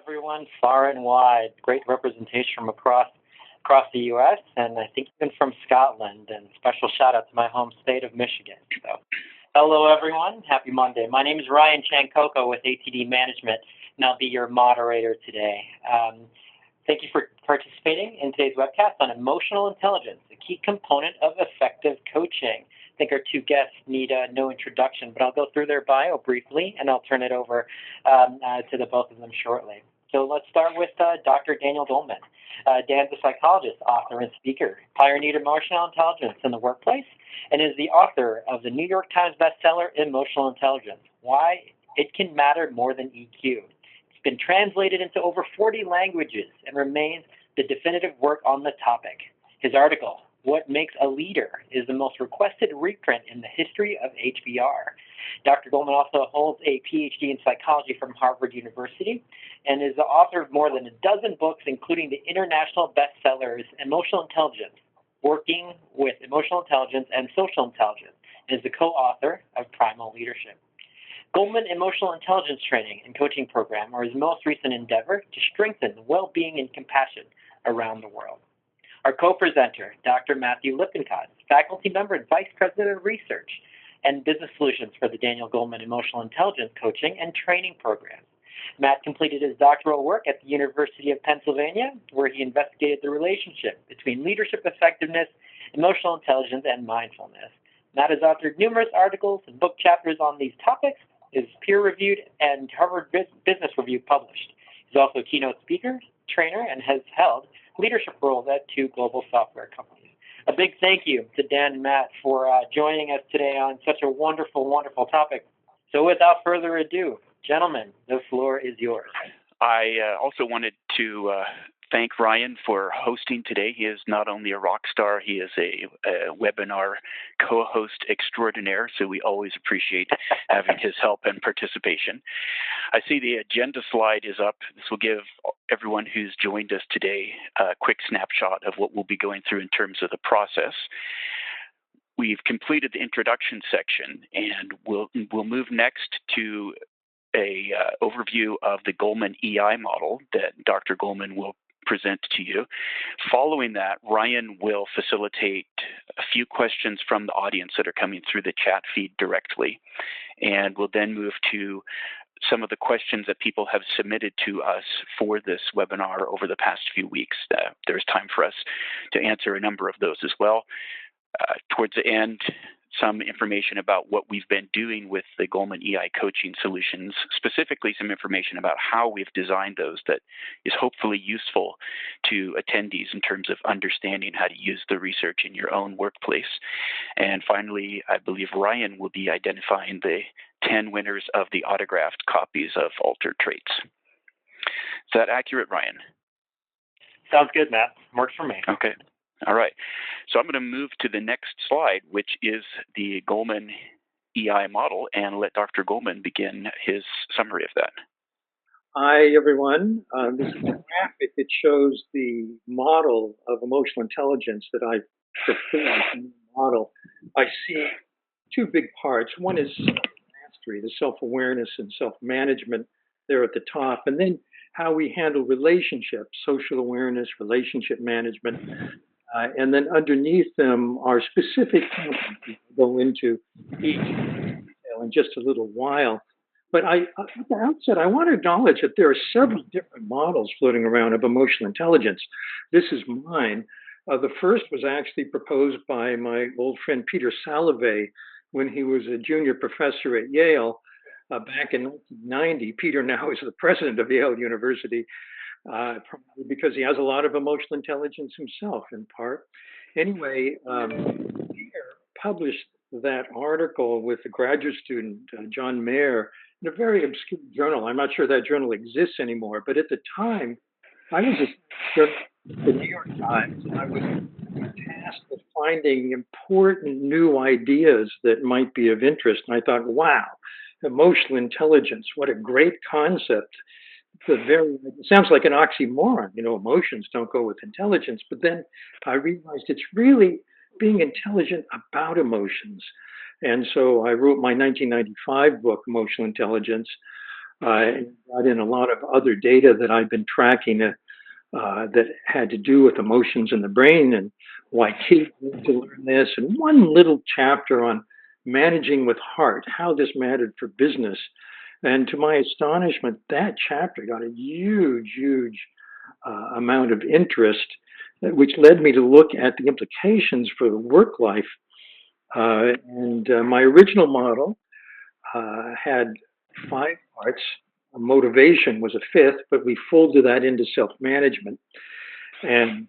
Everyone, far and wide. Great representation from across the U.S. and I think even from Scotland. And special shout out to my home state of Michigan. So, hello everyone. Happy Monday. My name is Ryan Chankoko with ATD Management, and I'll be your moderator today. Thank you for participating in today's webcast on emotional intelligence, a key component of effective coaching. I think our two guests need no introduction, but I'll go through their bio briefly, and I'll turn it over to the both of them shortly. So let's start with Dr. Daniel Goleman. Dan's a psychologist, author, and speaker, pioneered emotional intelligence in the workplace, and is the author of the New York Times bestseller, Emotional Intelligence, Why It Can Matter More Than EQ. It's been translated into over 40 languages and remains the definitive work on the topic. His article, What Makes a Leader, is the most requested reprint in the history of HBR. Dr. Goleman also holds a PhD in psychology from Harvard University and is the author of more than a dozen books, including the international bestsellers Emotional Intelligence, Working with Emotional Intelligence and Social Intelligence, and is the co-author of Primal Leadership. Goleman Emotional Intelligence Training and Coaching Program are his most recent endeavor to strengthen well-being and compassion around the world. Our co-presenter, Dr. Matthew Lippincott, faculty member and vice president of research and business solutions for the Daniel Goleman Emotional Intelligence Coaching and Training Program. Matt completed his doctoral work at the University of Pennsylvania, where he investigated the relationship between leadership effectiveness, emotional intelligence, and mindfulness. Matt has authored numerous articles and book chapters on these topics, is peer-reviewed and Harvard Business Review published. He's also a keynote speaker, trainer, and has held leadership roles at two global software companies. A big thank you to Dan and Matt for joining us today on such a wonderful, wonderful topic. So without further ado, gentlemen, the floor is yours. I also wanted to thank Ryan for hosting today. He is not only a rock star, he is a webinar co-host extraordinaire, so we always appreciate having his help and participation. I see the agenda slide is up. This will give everyone who's joined us today a quick snapshot of what we'll be going through in terms of the process. We've completed the introduction section, and we'll move next to a overview of the Goleman EI model that Dr. Goleman will present to you. Following that, Ryan will facilitate a few questions from the audience that are coming through the chat feed directly, and we'll then move to some of the questions that people have submitted to us for this webinar over the past few weeks. There's time for us to answer a number of those as well. Towards the end, some information about what we've been doing with the Goleman EI coaching solutions, specifically some information about how we've designed those that is hopefully useful to attendees in terms of understanding how to use the research in your own workplace. And finally, I believe Ryan will be identifying the 10 winners of the autographed copies of Altered Traits. Is that accurate, Ryan? Sounds good, Matt. Works for me. Okay. All right. So I'm going to move to the next slide, which is the Goleman EI model, and let Dr. Goleman begin his summary of that. Hi, everyone. This is a graphic that shows the model of emotional intelligence that I prepared in the model. I see two big parts. One is mastery, the self-awareness and self-management there at the top, and then how we handle relationships, social awareness, relationship management. And then underneath them are specific competencies we'll go into each detail in just a little while. But at the outset, I want to acknowledge that there are several different models floating around of emotional intelligence. This is mine. The first was actually proposed by my old friend Peter Salovey when he was a junior professor at Yale back in 1990. Peter now is the president of Yale University. Probably because he has a lot of emotional intelligence himself, in part. Anyway, Peter published that article with a graduate student, John Mayer, in a very obscure journal. I'm not sure that journal exists anymore, but at the time, I was at the New York Times, and I was tasked with finding important new ideas that might be of interest. And I thought, wow, emotional intelligence, what a great concept. It sounds like an oxymoron, emotions don't go with intelligence, but then I realized it's really being intelligent about emotions. And so I wrote my 1995 book, Emotional Intelligence, and brought in a lot of other data that I've been tracking that had to do with emotions in the brain and why kids need to learn this, and one little chapter on managing with heart, how this mattered for business. And to my astonishment, that chapter got a huge amount of interest, which led me to look at the implications for the work life. My original model had 5 parts. Motivation was a 5th, but we folded that into self-management. And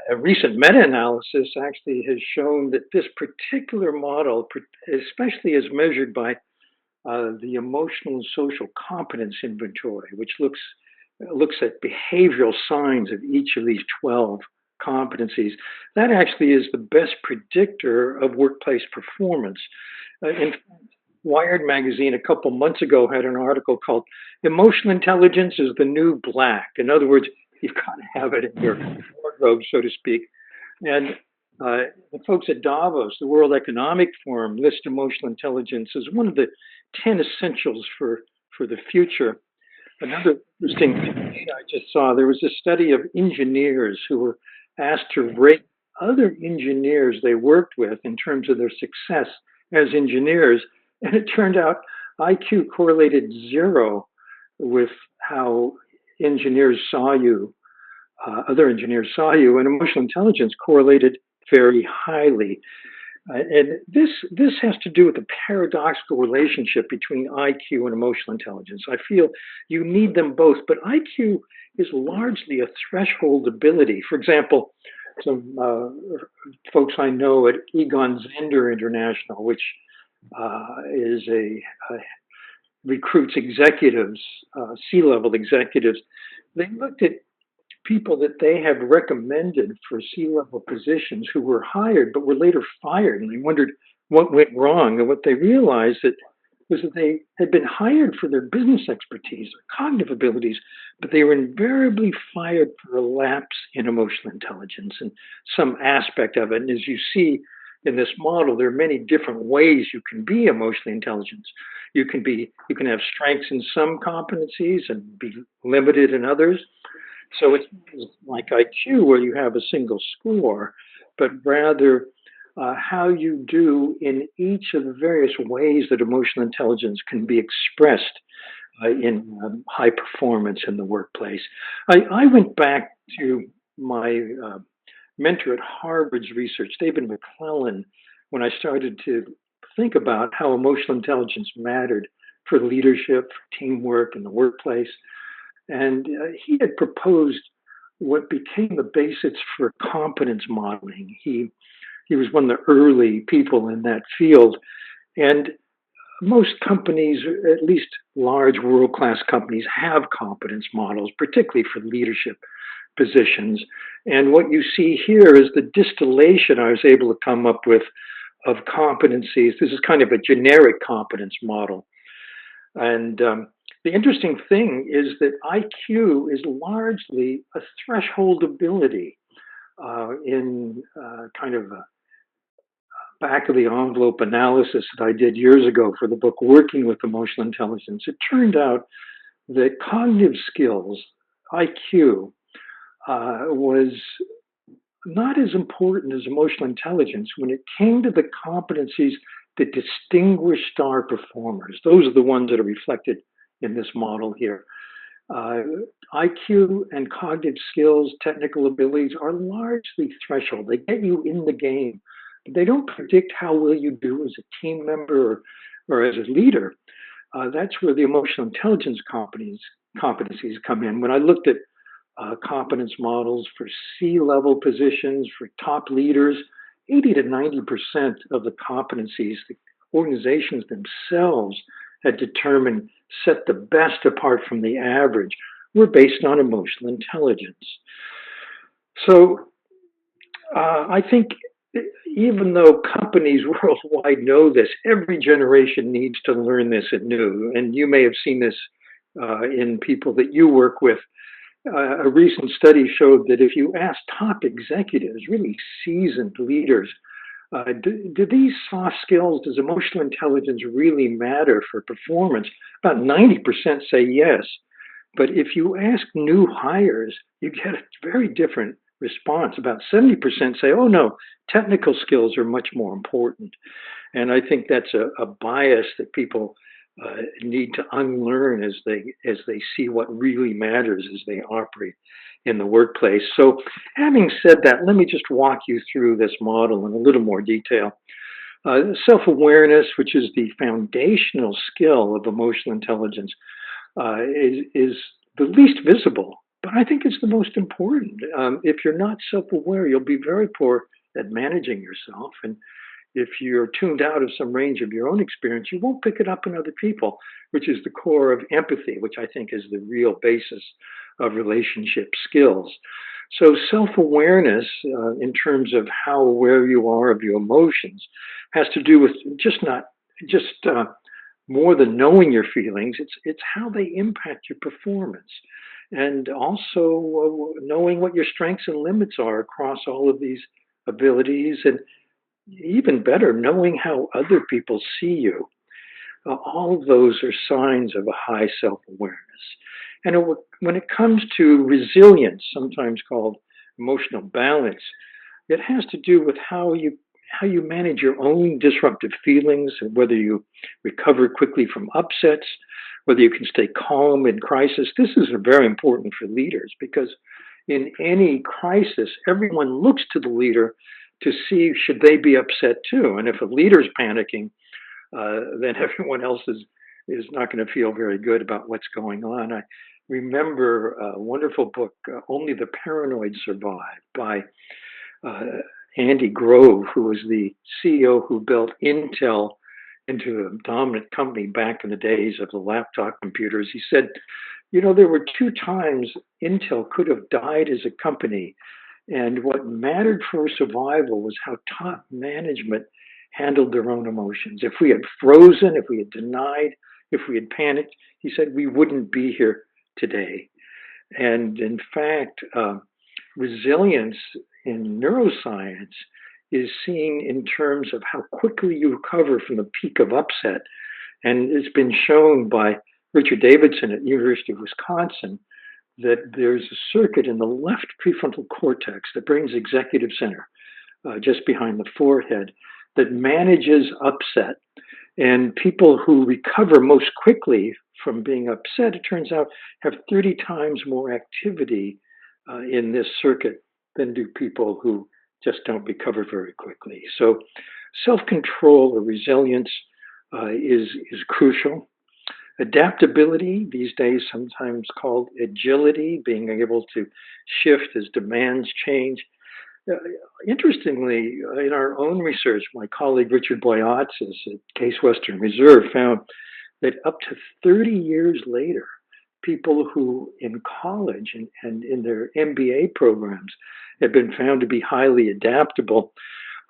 a recent meta-analysis actually has shown that this particular model, especially as measured by the emotional and social competence inventory, which looks at behavioral signs of each of these 12 competencies, that actually is the best predictor of workplace performance. In fact, Wired magazine a couple months ago had an article called "Emotional Intelligence is the New Black." In other words, you've got to have it in your wardrobe, so to speak. And the folks at Davos, the World Economic Forum, list emotional intelligence as one of the 10 essentials for the future. Another interesting thing I just saw, there was a study of engineers who were asked to rate other engineers they worked with in terms of their success as engineers. And it turned out IQ correlated 0 with how engineers saw you, other engineers saw you, and emotional intelligence correlated very highly. And this has to do with the paradoxical relationship between IQ and emotional intelligence. I feel you need them both, but IQ is largely a threshold ability. For example, some folks I know at Egon Zehnder International, which recruits executives, C-level executives. They looked at people that they have recommended for C-level positions who were hired but were later fired, and they wondered what went wrong. And what they realized was that they had been hired for their business expertise or cognitive abilities, but they were invariably fired for a lapse in emotional intelligence and some aspect of it. And as you see in this model, there are many different ways you can be emotionally intelligent. You can have strengths in some competencies and be limited in others. So it's like IQ where you have a single score, but rather how you do in each of the various ways that emotional intelligence can be expressed in high performance in the workplace. I went back to my mentor at Harvard's research, David McClellan, when I started to think about how emotional intelligence mattered for leadership, for teamwork in the workplace. And he had proposed what became the basis for competence modeling. He was one of the early people in that field. And most companies, at least large world-class companies, have competence models, particularly for leadership positions. And what you see here is the distillation I was able to come up with of competencies. This is kind of a generic competence model. And the interesting thing is that IQ is largely a threshold ability in kind of a back of the envelope analysis that I did years ago for the book Working with Emotional Intelligence. It turned out that cognitive skills, IQ, was not as important as emotional intelligence when it came to the competencies that distinguish star performers. Those are the ones that are reflected in this model here. IQ and cognitive skills, technical abilities are largely threshold. They get you in the game, but they don't predict how well you do as a team member or as a leader. That's where the emotional intelligence competencies come in. When I looked at competence models for C-level positions, for top leaders, 80 to 90% of the competencies the organizations themselves had determined set the best apart from the average were based on emotional intelligence. So I think even though companies worldwide know this, every generation needs to learn this anew. And you may have seen this in people that you work with. A recent study showed that if you ask top executives, really seasoned leaders, do these soft skills, does emotional intelligence really matter for performance? about 90% say yes. But if you ask new hires, you get a very different response. About 70% say, oh no, technical skills are much more important. And I think that's a bias that people need to unlearn as they see what really matters as they operate in the workplace. So having said that, let me just walk you through this model in a little more detail. Self-awareness, which is the foundational skill of emotional intelligence, is the least visible, but I think it's the most important. If you're not self-aware, you'll be very poor at managing yourself. And if you're tuned out of some range of your own experience, you won't pick it up in other people, which is the core of empathy, which I think is the real basis of relationship skills. So self-awareness, in terms of how aware you are of your emotions, has to do with just more than knowing your feelings. It's how they impact your performance, and also knowing what your strengths and limits are across all of these abilities, and even better, knowing how other people see you. All of those are signs of a high self-awareness. And when it comes to resilience, sometimes called emotional balance, it has to do with how you manage your own disruptive feelings, whether you recover quickly from upsets, whether you can stay calm in crisis. This is very important for leaders, because in any crisis, everyone looks to the leader to see should they be upset too. And if a leader's panicking, then everyone else is not going to feel very good about what's going on. I remember a wonderful book, Only the Paranoid Survive, by Andy Grove, who was the CEO who built Intel into a dominant company back in the days of the laptop computers. He said, there were 2 times Intel could have died as a company. And what mattered for survival was how top management handled their own emotions. If we had frozen, if we had denied, if we had panicked, he said, we wouldn't be here today. And in fact, resilience in neuroscience is seen in terms of how quickly you recover from the peak of upset. And it's been shown by Richard Davidson at the University of Wisconsin that there's a circuit in the left prefrontal cortex, the brain's executive center, just behind the forehead, that manages upset. And people who recover most quickly from being upset, it turns out, have 30 times more activity in this circuit than do people who just don't recover very quickly. So self-control or resilience is crucial. Adaptability, these days sometimes called agility, being able to shift as demands change. Interestingly, in our own research, my colleague Richard Boyatzis at Case Western Reserve found that up to 30 years later, people who in college and in their MBA programs have been found to be highly adaptable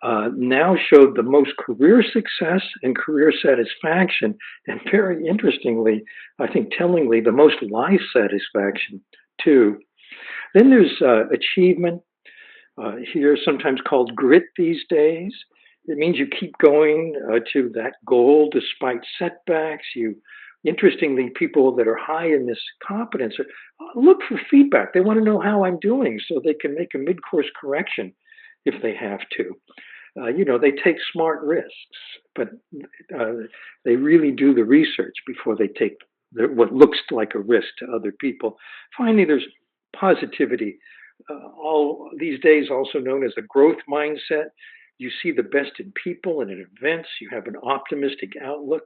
now showed the most career success and career satisfaction, and very interestingly, I think tellingly, the most life satisfaction too. Then there's achievement, here sometimes called grit these days. It means you keep going to that goal despite setbacks. Interestingly, people that are high in this competence look for feedback. They want to know how I'm doing so they can make a mid-course correction if they have to. They take smart risks, but they really do the research before they take what looks like a risk to other people. Finally, there's positivity, all these days also known as a growth mindset. You see the best in people and in events. You have an optimistic outlook.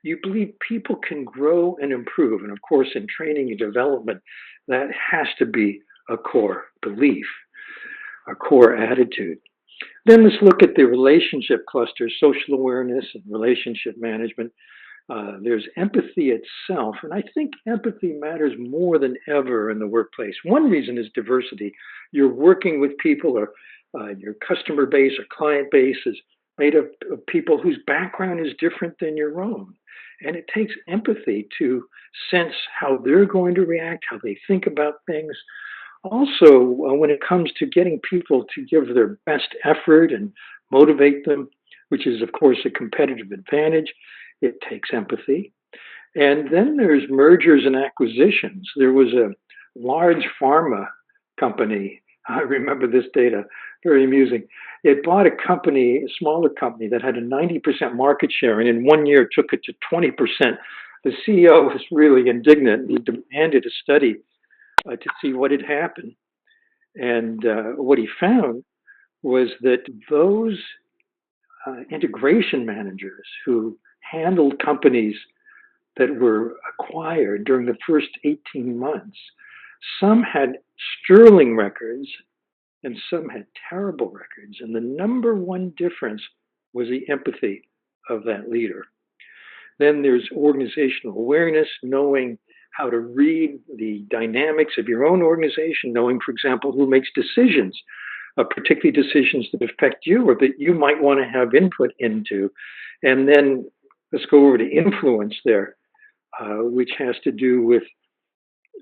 You believe people can grow and improve. And of course, in training and development, that has to be a core belief, a core attitude. Then let's look at the relationship cluster, social awareness and relationship management. There's empathy itself, and I think empathy matters more than ever in the workplace. One reason is diversity. You're working with people, or your customer base or client base is made up of people whose background is different than your own. And it takes empathy to sense how they're going to react, how they think about things. Also, when it comes to getting people to give their best effort and motivate them, which is, of course, a competitive advantage, it takes empathy. And then there's mergers and acquisitions. There was a large pharma company. I remember this data, very amusing. It bought a company, a smaller company that had a 90% market share, and in 1 year took it to 20%. The CEO was really indignant. He demanded a study to see what had happened. And what he found was that those integration managers who handled companies that were acquired during the first 18 months, some had sterling records and some had terrible records. And the number one difference was the empathy of that leader. Then there's organizational awareness, knowing how to read the dynamics of your own organization, knowing, for example, who makes decisions, particularly decisions that affect you or that you might want to have input into. And then let's go over to influence there, which has to do with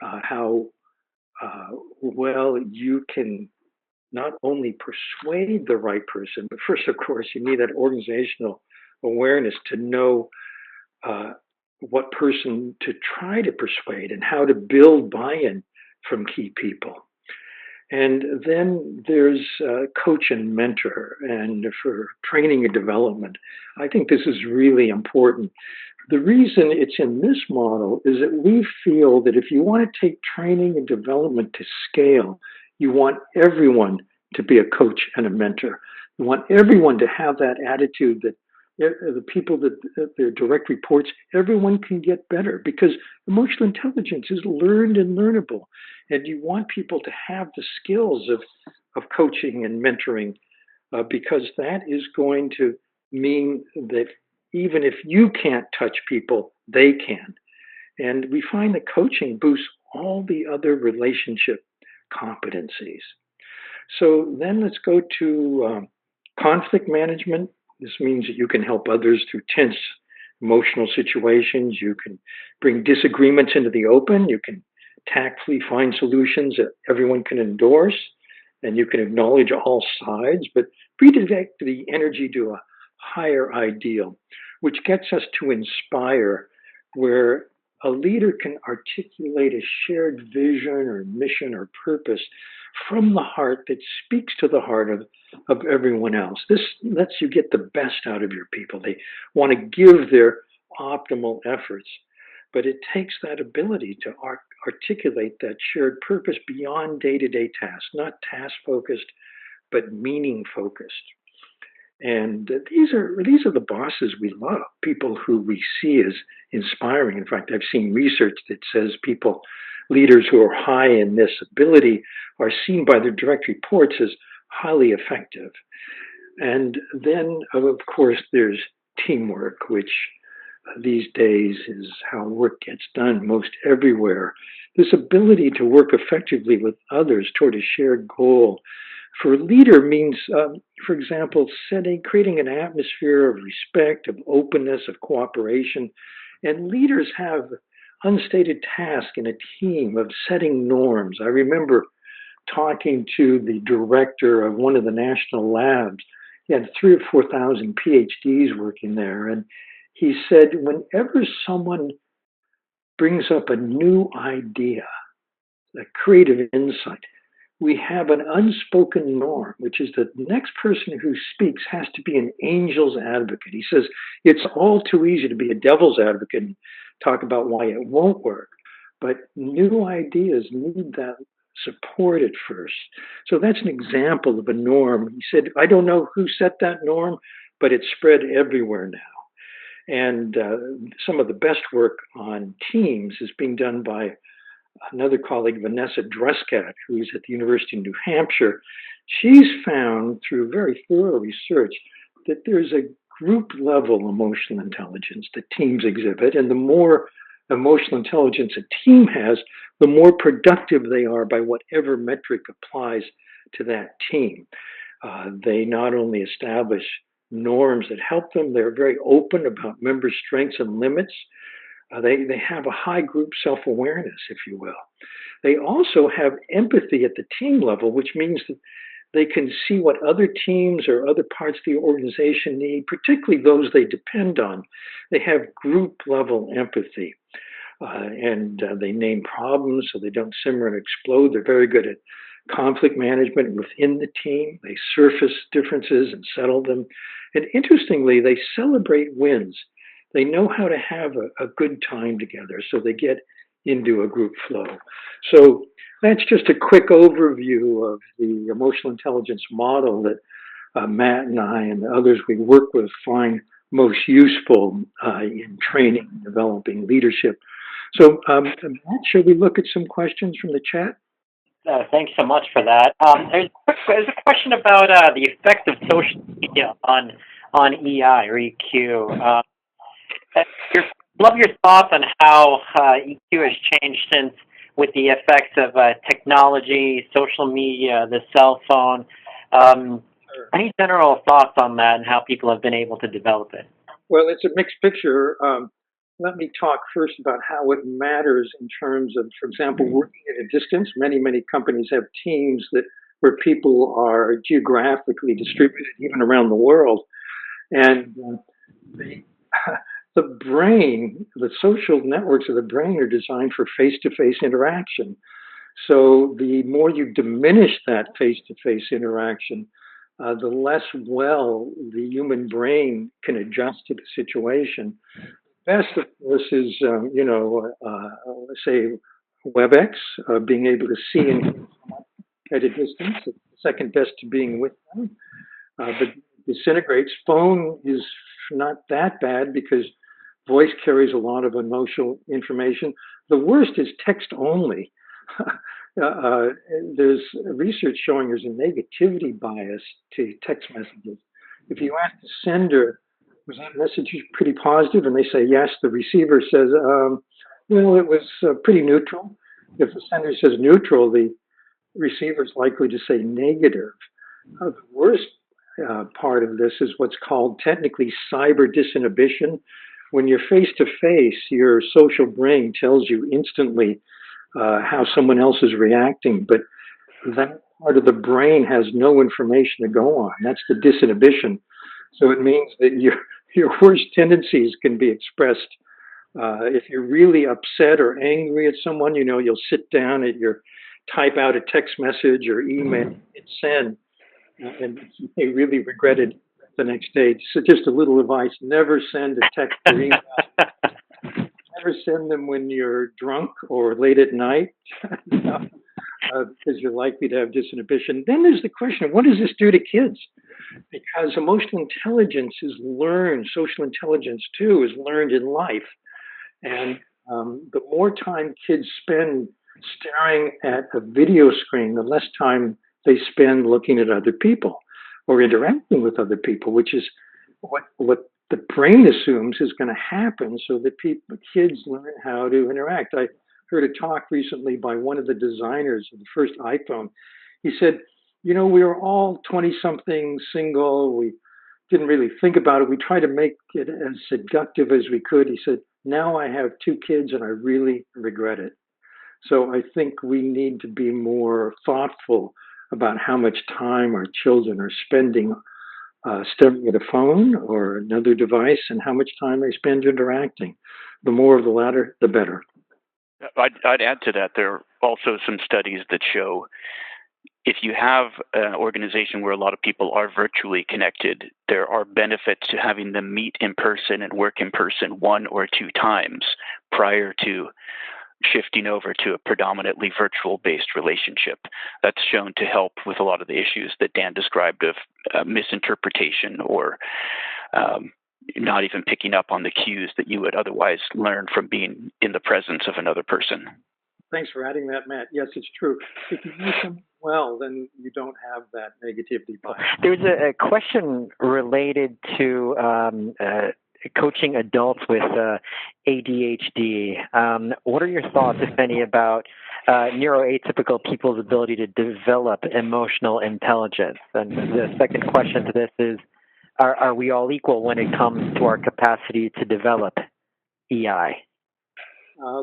how well you can not only persuade the right person, but first, of course, you need that organizational awareness to know what person to try to persuade and how to build buy-in from key people. And then there's coach and mentor, and for training and development. I think this is really important. The reason it's in this model is that we feel that if you want to take training and development to scale, you want everyone to be a coach and a mentor. You want everyone to have that attitude that the people that their direct reports, everyone can get better, because emotional intelligence is learned and learnable. And you want people to have the skills of coaching and mentoring, because that is going to mean that even if you can't touch people, they can. And we find that coaching boosts all the other relationship competencies. So then let's go to conflict management. This means that you can help others through tense emotional situations. You can bring disagreements into the open. You can tactfully find solutions that everyone can endorse, and you can acknowledge all sides, but redirect the energy to a higher ideal, which gets us to inspire, where a leader can articulate a shared vision or mission or purpose from the heart that speaks to the heart of everyone else. This lets you get the best out of your people. They want to give their optimal efforts, but it takes that ability to articulate that shared purpose beyond day-to-day tasks, not task-focused, but meaning-focused. And these are the bosses we love, people who we see as inspiring. In fact, I've seen research that says leaders who are high in this ability are seen by their direct reports as highly effective. And then, of course, there's teamwork, which these days is how work gets done most everywhere. This ability to work effectively with others toward a shared goal for a leader means, for example, creating an atmosphere of respect, of openness, of cooperation. And leaders have unstated task in a team of setting norms. I remember talking to the director of one of the national labs. He had 3,000 or 4,000 PhDs working there. And he said, whenever someone brings up a new idea, a creative insight, we have an unspoken norm, which is that the next person who speaks has to be an angel's advocate. He says it's all too easy to be a devil's advocate and talk about why it won't work. But new ideas need that support at first. So that's an example of a norm. He said, I don't know who set that norm, but it's spread everywhere now. And some of the best work on teams is being done by another colleague, Vanessa Dreskat, who's at the University of New Hampshire. She's found through very thorough research that there's a group level emotional intelligence that teams exhibit, and the more emotional intelligence a team has, the more productive they are by whatever metric applies to that team. They not only establish norms that help them, they're very open about member strengths and limits. They have a high group self-awareness, if you will. They also have empathy at the team level, which means that They can see what other teams or other parts of the organization need, particularly those they depend on. They have group level empathy. And they name problems so they don't simmer and explode. They're very good at conflict management within the team. They surface differences and settle them. And interestingly, they celebrate wins. They know how to have a good time together, so they get into a group flow. So that's just a quick overview of the emotional intelligence model that Matt and I and the others we work with find most useful in training and developing leadership. So, Matt, should we look at some questions from the chat? Thanks so much for that. There's a question about the effect of social media on EI or EQ. Love your thoughts on how EQ has changed since with the effects of technology, social media, the cell phone. Any general thoughts on that and how people have been able to develop it? Well, it's a mixed picture. Let me talk first about how it matters in terms of, for example, working at a distance. Many companies have teams where people are geographically distributed, even around the world. And the brain, the social networks of the brain are designed for face-to-face interaction. So the more you diminish that face-to-face interaction, the less well the human brain can adjust to the situation. Best, of course, is, say, WebEx, being able to see and hear at a distance. It's second best to being with them. But disintegrates. Phone is not that bad because voice carries a lot of emotional information. The worst is text only. There's research showing there's a negativity bias to text messages. If you ask the sender, was that message pretty positive? And they say yes. The receiver says, it was pretty neutral. If the sender says neutral, the receiver is likely to say negative. The worst part of this is what's called technically cyber disinhibition. When you're face to face, your social brain tells you instantly how someone else is reacting, but that part of the brain has no information to go on. That's the disinhibition. So it means that your worst tendencies can be expressed. If you're really upset or angry at someone, you'll sit down type out a text message or email, hit send, and you may really regret it the next day. So just a little advice: never send a text or email. Never send them when you're drunk or late at night, because you're likely to have disinhibition. Then there's the question of what does this do to kids? Because emotional intelligence is learned, social intelligence too is learned in life. And the more time kids spend staring at a video screen, the less time they spend looking at other people or interacting with other people, which is what the brain assumes is going to happen so that kids learn how to interact. I heard a talk recently by one of the designers of the first iPhone. He said, we were all 20-something, single. We didn't really think about it. We tried to make it as seductive as we could. He said, now I have 2 kids and I really regret it. So I think we need to be more thoughtful about how much time our children are spending staring at a phone or another device and how much time they spend interacting. The more of the latter, the better. I'd add to that, there are also some studies that show if you have an organization where a lot of people are virtually connected, there are benefits to having them meet in person and work in person 1 or 2 times prior to shifting over to a predominantly virtual-based relationship. That's shown to help with a lot of the issues that Dan described of misinterpretation or not even picking up on the cues that you would otherwise learn from being in the presence of another person. Thanks for adding that, Matt. Yes, it's true. If you know someone well, then you don't have that negativity bias. There's a question related to coaching adults with ADHD. What are your thoughts, if any, about neuroatypical people's ability to develop emotional intelligence? And the second question to this is, are we all equal when it comes to our capacity to develop EI?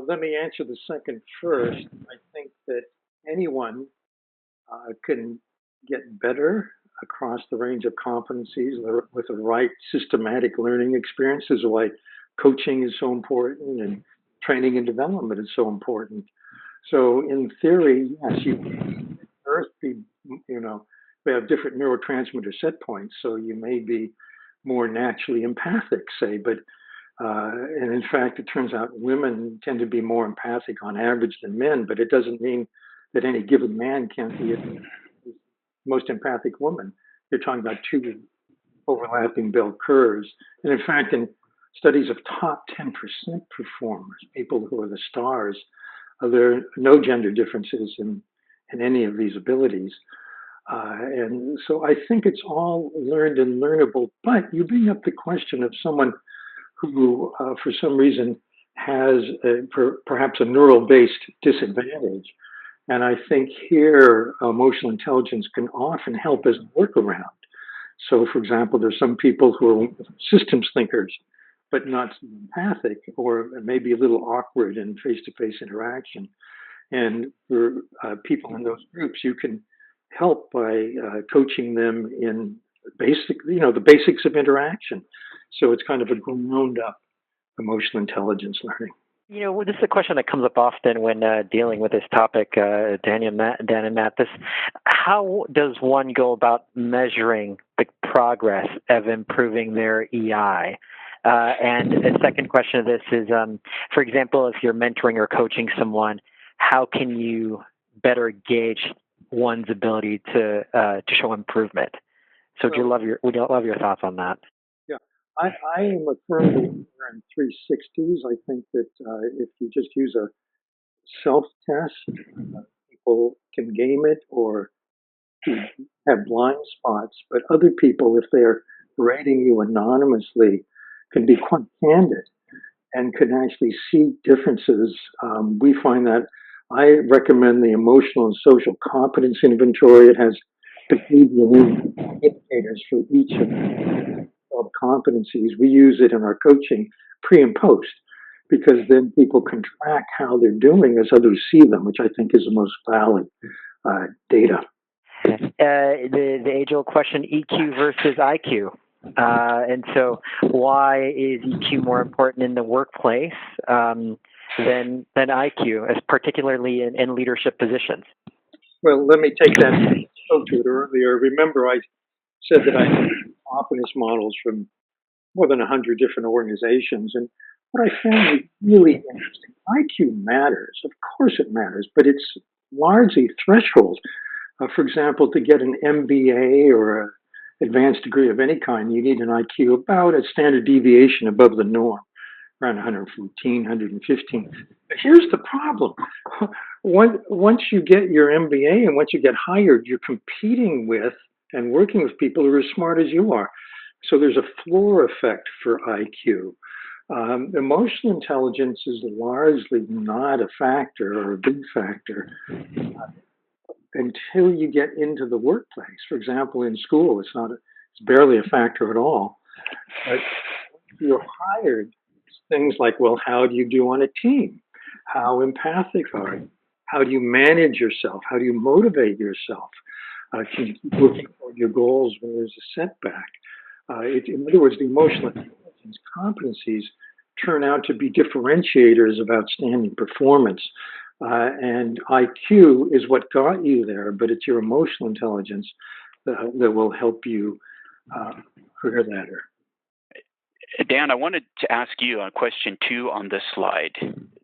Let me answer the second first. I think that anyone can get better across the range of competencies with the right systematic learning experience. This is why coaching is so important and training and development is so important. So in theory, yes, you Earth be, we have different neurotransmitter set points, so you may be more naturally empathic, say, but and in fact, it turns out women tend to be more empathic on average than men, but it doesn't mean that any given man can't be the most empathic woman. You're talking about two overlapping bell curves. And in fact, in studies of top 10% performers, people who are the stars, there are no gender differences in any of these abilities. And so I think it's all learned and learnable. But you bring up the question of someone who, for some reason, has perhaps a neural-based disadvantage. And I think here, emotional intelligence can often help as a workaround. So, for example, there's some people who are systems thinkers, but not empathic, or maybe a little awkward in face-to-face interaction. And for people in those groups, you can help by coaching them in the basics of interaction. So it's kind of a ground-up emotional intelligence learning. This is a question that comes up often when dealing with this topic, Dan and Matt. How does one go about measuring the progress of improving their EI? And a second question of this is, for example, if you're mentoring or coaching someone, how can you better gauge one's ability to show improvement? So we'd love your thoughts on that. Yeah, I am a firm believer in 360s. I think that if you just use a self-test, people can game it or have blind spots. But other people, if they're rating you anonymously, can be quite candid and can actually see differences. We find that I recommend the emotional and social competence inventory. It has behavioral indicators for each of competencies. We use it in our coaching pre and post, because then people can track how they're doing as others see them, which I think is the most valid data. The age-old question, EQ versus IQ. And so why is EQ more important in the workplace than IQ, particularly in leadership positions? Well, let me take that. I spoke to it earlier. Remember, I said that I had competence models from more than 100 different organizations. And what I found really interesting, IQ matters. Of course it matters, but it's largely threshold. For example, to get an MBA or an advanced degree of any kind, you need an IQ about a standard deviation above the norm, around 114, 115. But here's the problem. Once you get your MBA and once you get hired, you're competing with and working with people who are as smart as you are. So there's a floor effect for IQ. Emotional intelligence is largely not a factor or a big factor until you get into the workplace. For example, in school, it's barely a factor at all. But you're hired, things like, well, how do you do on a team? How empathic are you? How do you manage yourself? How do you motivate yourself? Can you keep working toward your goals when there's a setback? In other words, the emotional intelligence competencies turn out to be differentiators of outstanding performance. And IQ is what got you there, but it's your emotional intelligence that will help you career ladder. Dan, I wanted to ask you on question 2 on this slide.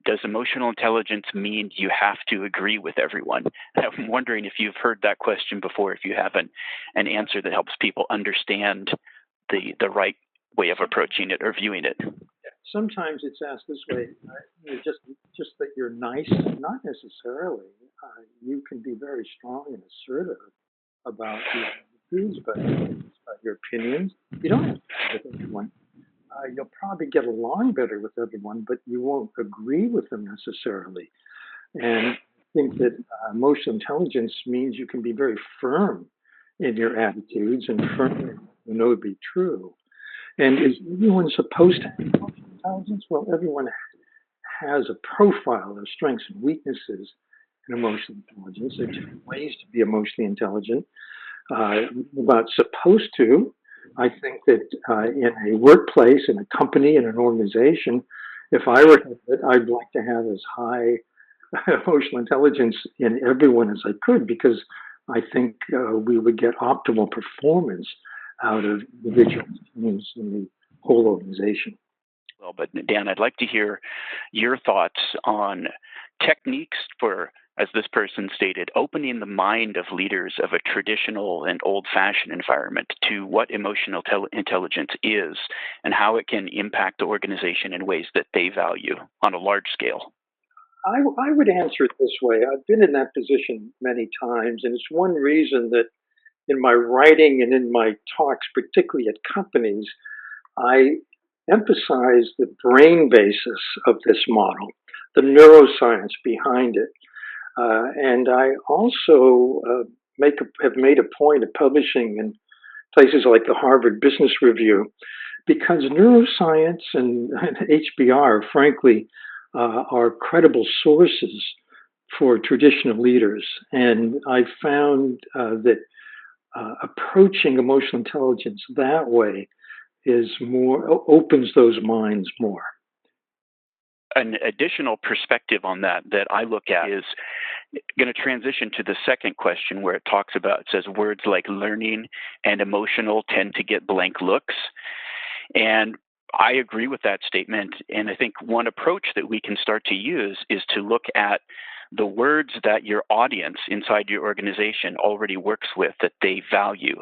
Does emotional intelligence mean you have to agree with everyone? I'm wondering if you've heard that question before, if you have an answer that helps people understand the right way of approaching it or viewing it. Sometimes it's asked this way, just that you're nice, not necessarily. You can be very strong and assertive about your views, about your opinions. You don't have to agree with everyone. You'll probably get along better with everyone, but you won't agree with them necessarily. And I think that emotional intelligence means you can be very firm in your attitudes and firm in what to be true. And is everyone supposed to have emotional intelligence? Well, everyone has a profile of strengths and weaknesses in emotional intelligence. There are different ways to be emotionally intelligent. Not supposed to. I think that in a workplace, in a company, in an organization, if I were it, I'd like to have as high emotional intelligence in everyone as I could, because I think we would get optimal performance out of individual teams in the whole organization. Well, but Dan, I'd like to hear your thoughts on techniques for, as this person stated, opening the mind of leaders of a traditional and old-fashioned environment to what emotional intelligence is and how it can impact the organization in ways that they value on a large scale. I would answer it this way. I've been in that position many times, and it's one reason that in my writing and in my talks, particularly at companies, I emphasize the brain basis of this model, the neuroscience behind it. And I also have made a point of publishing in places like the Harvard Business Review, because neuroscience and HBR, frankly, are credible sources for traditional leaders. And I found that approaching emotional intelligence that way is more, opens those minds more. An additional perspective on that I look at is going to transition to the second question, where it talks about, it says words like learning and emotional tend to get blank looks. And I agree with that statement. And I think one approach that we can start to use is to look at the words that your audience inside your organization already works with, that they value.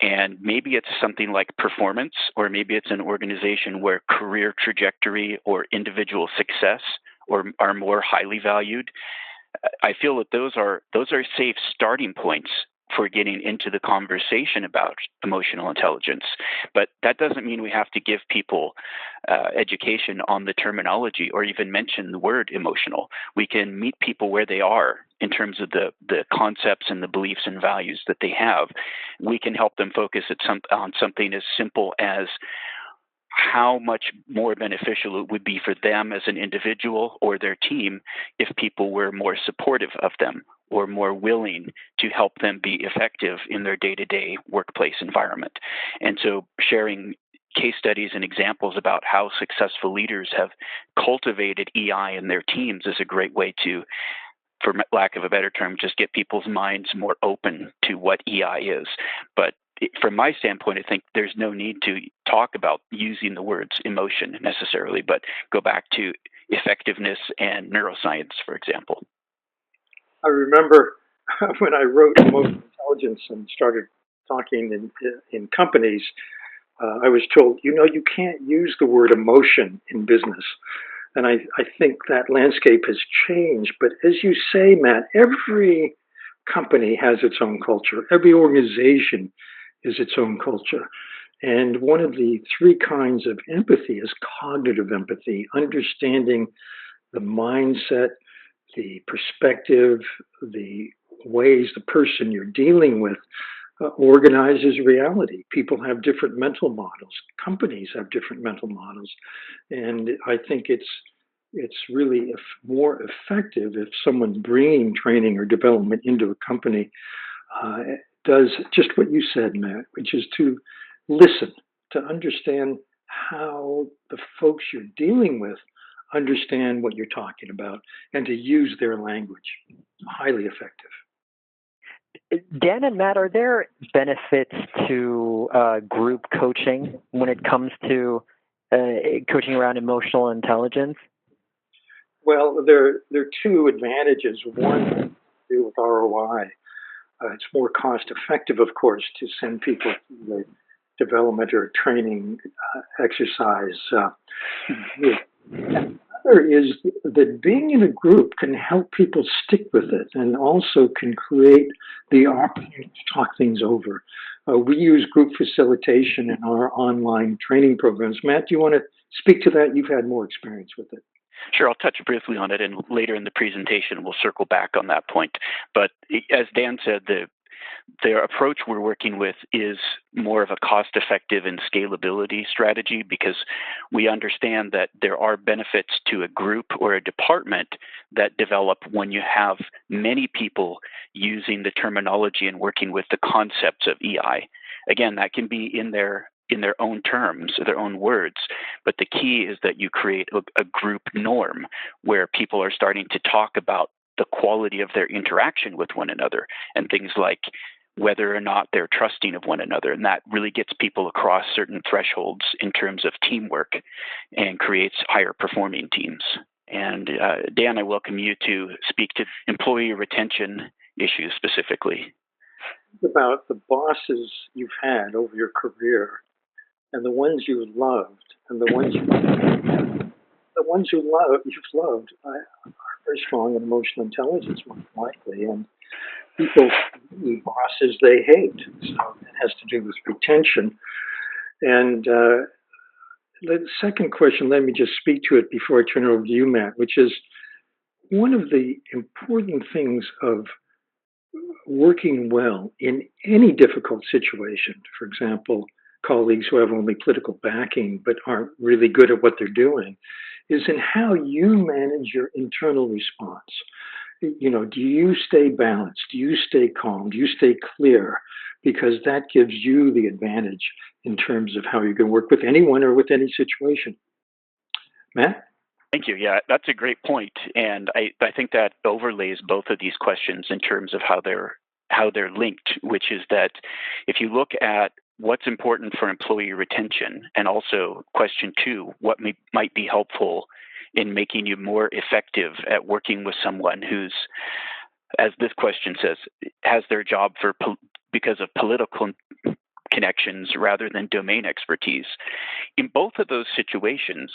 And maybe it's something like performance, or maybe it's an organization where career trajectory or individual success are more highly valued. I feel that those are safe starting points for getting into the conversation about emotional intelligence. But that doesn't mean we have to give people education on the terminology or even mention the word emotional. We can meet people where they are in terms of the concepts and the beliefs and values that they have. We can help them focus on something as simple as how much more beneficial it would be for them as an individual or their team if people were more supportive of them or more willing to help them be effective in their day-to-day workplace environment. And so sharing case studies and examples about how successful leaders have cultivated EI in their teams is a great way to, for lack of a better term, just get people's minds more open to what EI is. But from my standpoint, I think there's no need to talk about using the words emotion necessarily, but go back to effectiveness and neuroscience, for example. I remember when I wrote Emotional Intelligence and started talking in companies, I was told, you can't use the word emotion in business. And I think that landscape has changed. But as you say, Matt, every company has its own culture. Every organization is its own culture. And one of the three kinds of empathy is cognitive empathy, understanding the mindset, the perspective, the ways the person you're dealing with organizes reality. People have different mental models. Companies have different mental models. And I think it's really more effective if someone's bringing training or development into a company does just what you said, Matt, which is to listen, to understand how the folks you're dealing with understand what you're talking about, and to use their language. Highly effective. Dan and Matt, are there benefits to group coaching when it comes to coaching around emotional intelligence? Well, there are two advantages. One has to do with ROI. It's more cost effective, of course, to send people to the development or training exercise. And the other is that being in a group can help people stick with it, and also can create the opportunity to talk things over. We use group facilitation in our online training programs. Matt, do you want to speak to that? You've had more experience with it. Sure, I'll touch briefly on it, and later in the presentation we'll circle back on that point. But as Dan said, their approach we're working with is more of a cost-effective and scalability strategy, because we understand that there are benefits to a group or a department that develop when you have many people using the terminology and working with the concepts of EI. Again, that can be in their own terms, their own words, but the key is that you create a group norm where people are starting to talk about the quality of their interaction with one another and things like whether or not they're trusting of one another. And that really gets people across certain thresholds in terms of teamwork and creates higher performing teams. And Dan, I welcome you to speak to employee retention issues specifically. Think about the bosses you've had over your career and the ones you've loved and the ones you've loved are very strong in emotional intelligence, most likely. And people see bosses they hate. So it has to do with retention. And the second question, let me just speak to it before I turn it over to you, Matt, which is one of the important things of working well in any difficult situation. For example, colleagues who have only political backing but aren't really good at what they're doing, is in how you manage your internal response. You know, do you stay balanced? Do you stay calm? Do you stay clear? Because that gives you the advantage in terms of how you can work with anyone or with any situation. Matt? Thank you. Yeah, that's a great point. And I think that overlays both of these questions in terms of how they're linked, which is that if you look at what's important for employee retention, and also question 2, what might be helpful in making you more effective at working with someone who's, as this question says, has their job because of political connections rather than domain expertise. In both of those situations,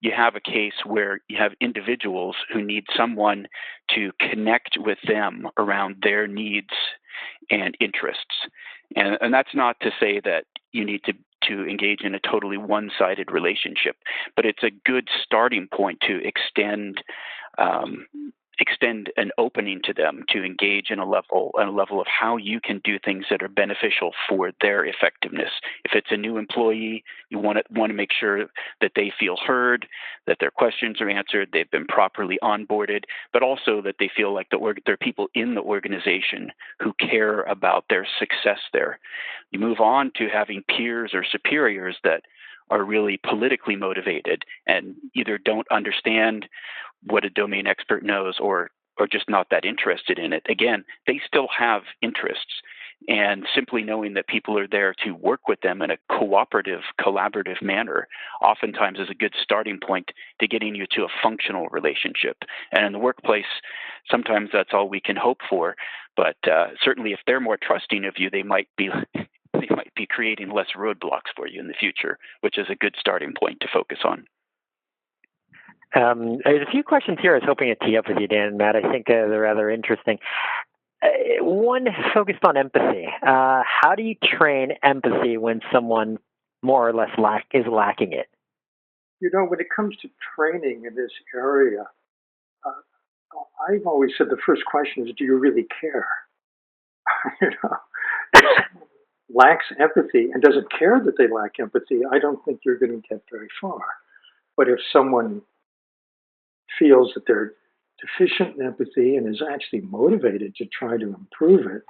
you have a case where you have individuals who need someone to connect with them around their needs and interests. And that's not to say that you need to engage in a totally one-sided relationship, but it's a good starting point to extend an opening to them to engage in a level of how you can do things that are beneficial for their effectiveness. If it's a new employee, you want to make sure that they feel heard, that their questions are answered, they've been properly onboarded, but also that they feel like there are people in the organization who care about their success there. You move on to having peers or superiors that are really politically motivated and either don't understand what a domain expert knows or just not that interested in it. Again, they still have interests, and simply knowing that people are there to work with them in a cooperative, collaborative manner oftentimes is a good starting point to getting you to a functional relationship. And in the workplace, sometimes that's all we can hope for, but certainly if they're more trusting of you, they might be creating less roadblocks for you in the future, which is a good starting point to focus on. There's a few questions here I was hoping to tee up with you, Dan and Matt. I think they're rather interesting. One focused on empathy. How do you train empathy when someone more or less is lacking it? You know, when it comes to training in this area, I've always said the first question is, do you really care? You know, if someone lacks empathy and doesn't care that they lack empathy, I don't think you're going to get very far. But if someone feels that they're deficient in empathy and is actually motivated to try to improve it,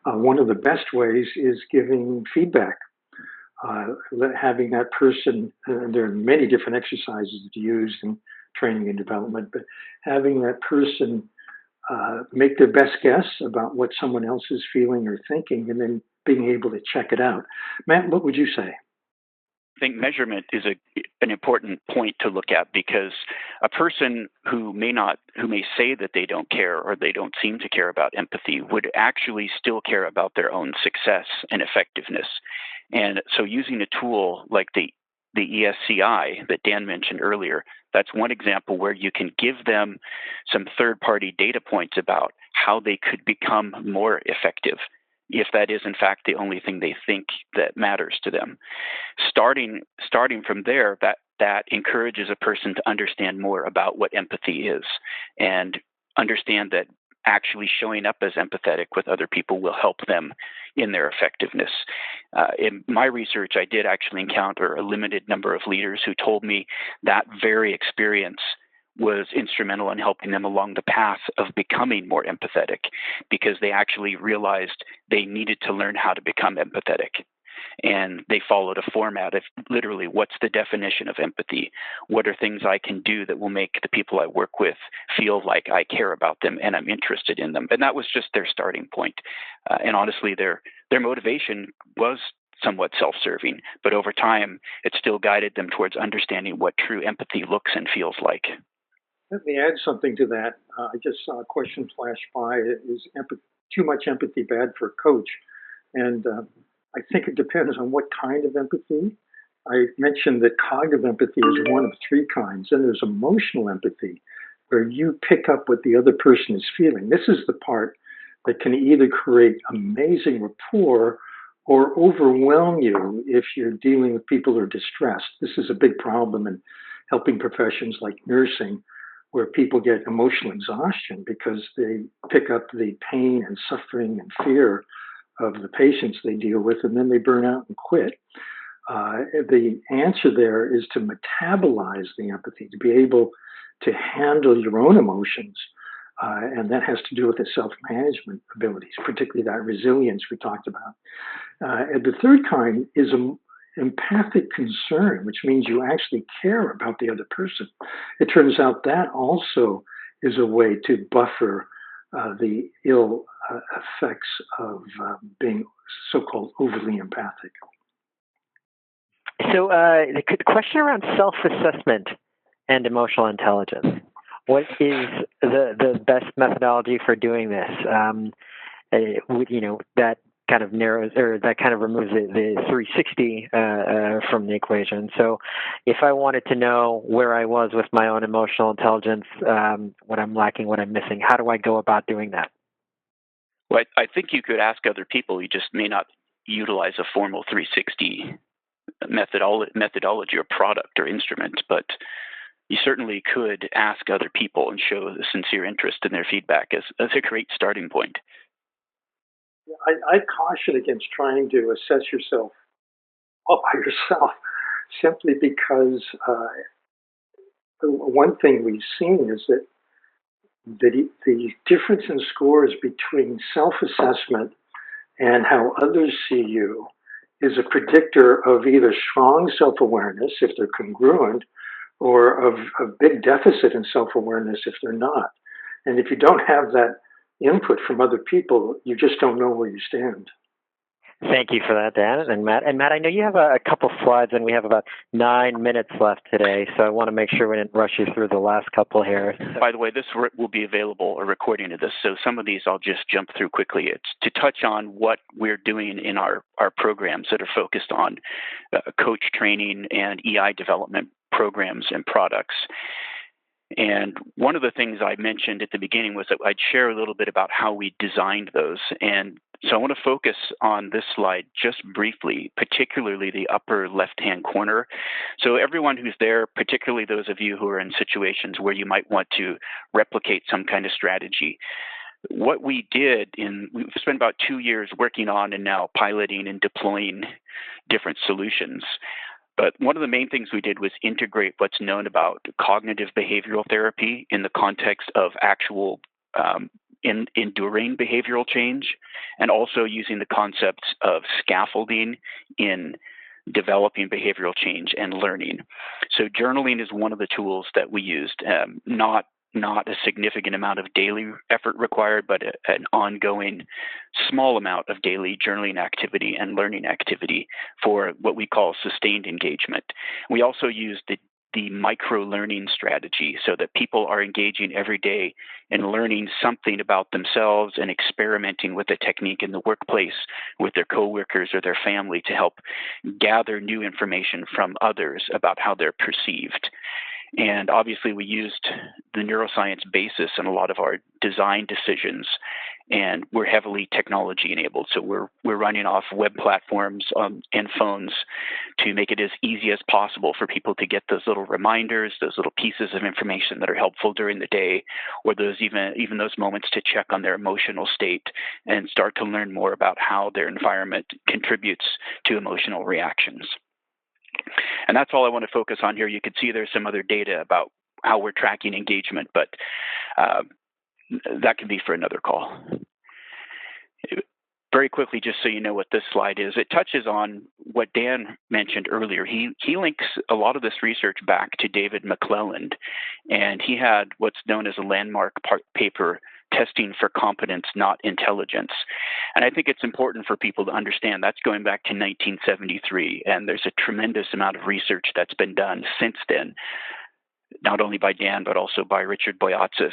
one of the best ways is giving feedback. Having that person, there are many different exercises to use in training and development, but having that person make their best guess about what someone else is feeling or thinking, and then being able to check it out. Matt, what would you say? I think measurement is an important point to look at, because a person who may say that they don't care or they don't seem to care about empathy would actually still care about their own success and effectiveness. And so using a tool like the ESCI that Dan mentioned earlier, that's one example where you can give them some third-party data points about how they could become more effective, if that is in fact the only thing they think that matters to them. Starting from there, that encourages a person to understand more about what empathy is and understand that actually showing up as empathetic with other people will help them in their effectiveness. In my research, I did actually encounter a limited number of leaders who told me that very experience was instrumental in helping them along the path of becoming more empathetic, because they actually realized they needed to learn how to become empathetic. And they followed a format of literally, what's the definition of empathy? What are things I can do that will make the people I work with feel like I care about them and I'm interested in them? And that was just their starting point. And honestly, their motivation was somewhat self-serving, but over time, it still guided them towards understanding what true empathy looks and feels like. Let me add something to that. I just saw a question flash by. Is too much empathy bad for a coach? And I think it depends on what kind of empathy. I mentioned that cognitive empathy is one of three kinds, and there's emotional empathy, where you pick up what the other person is feeling. This is the part that can either create amazing rapport or overwhelm you if you're dealing with people who are distressed. This is a big problem in helping professions like nursing, where people get emotional exhaustion because they pick up the pain and suffering and fear of the patients they deal with, and then they burn out and quit. The answer there is to metabolize the empathy, to be able to handle your own emotions. And that has to do with the self-management abilities, particularly that resilience we talked about. And the third kind is empathic concern, which means you actually care about the other person. It turns out that also is a way to buffer the ill effects of being so-called overly empathic. So the question around self-assessment and emotional intelligence. What is the best methodology for doing this? That kind of narrows, or that kind of removes the 360 from the equation. So if I wanted to know where I was with my own emotional intelligence, what I'm lacking, what I'm missing, how do I go about doing that? Well, I think you could ask other people. You just may not utilize a formal 360 methodology or product or instrument, but you certainly could ask other people and show a sincere interest in their feedback as a great starting point. I caution against trying to assess yourself all by yourself, simply because one thing we've seen is that the difference in scores between self-assessment and how others see you is a predictor of either strong self-awareness, if they're congruent, or of a big deficit in self-awareness if they're not. And if you don't have that input from other people, you just don't know where you stand. Thank you for that, Dan and Matt. And Matt, I know you have a couple slides, and we have about 9 minutes left today, so I want to make sure we didn't rush you through the last couple here. By the way, this will be available, a recording of this, so some of these I'll just jump through quickly. It's to touch on what we're doing in our programs that are focused on coach training and EI development programs and products. And one of the things I mentioned at the beginning was that I'd share a little bit about how we designed those. And so I want to focus on this slide just briefly, particularly the upper left-hand corner. So everyone who's there, particularly those of you who are in situations where you might want to replicate some kind of strategy, what we did we've spent about 2 years working on and now piloting and deploying different solutions. But one of the main things we did was integrate what's known about cognitive behavioral therapy in the context of actual enduring behavioral change, and also using the concepts of scaffolding in developing behavioral change and learning. So journaling is one of the tools that we used, not a significant amount of daily effort required, but an ongoing small amount of daily journaling activity and learning activity for what we call sustained engagement. We also used the micro-learning strategy so that people are engaging every day in learning something about themselves and experimenting with the technique in the workplace with their coworkers or their family to help gather new information from others about how they're perceived. And obviously, we used the neuroscience basis in a lot of our design decisions. and we're heavily technology enabled. So we're running off web platforms and phones to make it as easy as possible for people to get those little reminders, those little pieces of information that are helpful during the day, or those even those moments to check on their emotional state and start to learn more about how their environment contributes to emotional reactions. And that's all I want to focus on here. You can see there's some other data about how we're tracking engagement, but that can be for another call. Very quickly, just so you know what this slide is, it touches on what Dan mentioned earlier. He links a lot of this research back to David McClelland, and he had what's known as a landmark paper, Testing for Competence, Not Intelligence. And I think it's important for people to understand that's going back to 1973, and there's a tremendous amount of research that's been done since then, not only by Dan, but also by Richard Boyatzis,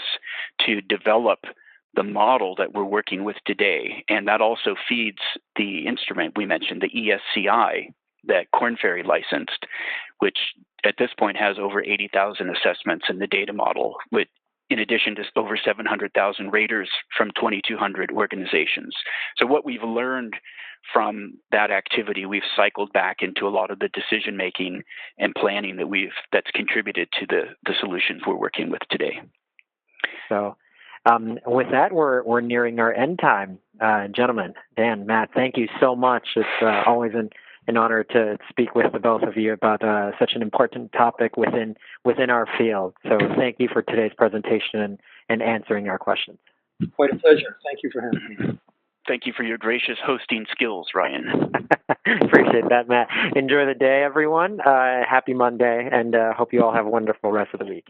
to develop the model that we're working with today. And that also feeds the instrument we mentioned, the ESCI, that Korn Ferry licensed, which at this point has over 80,000 assessments in the data model, with in addition to over 700,000 raters from 2,200 organizations. So what we've learned from that activity, we've cycled back into a lot of the decision making and planning that's contributed to the solutions we're working with today. So with that, we're nearing our end time. Gentlemen, Dan, Matt, thank you so much. It's always an honor to speak with the both of you about such an important topic within our field. So thank you for today's presentation and answering our questions. Quite a pleasure. Thank you for having me. Thank you for your gracious hosting skills, Ryan. Appreciate that, Matt. Enjoy the day, everyone. Happy Monday, and hope you all have a wonderful rest of the week.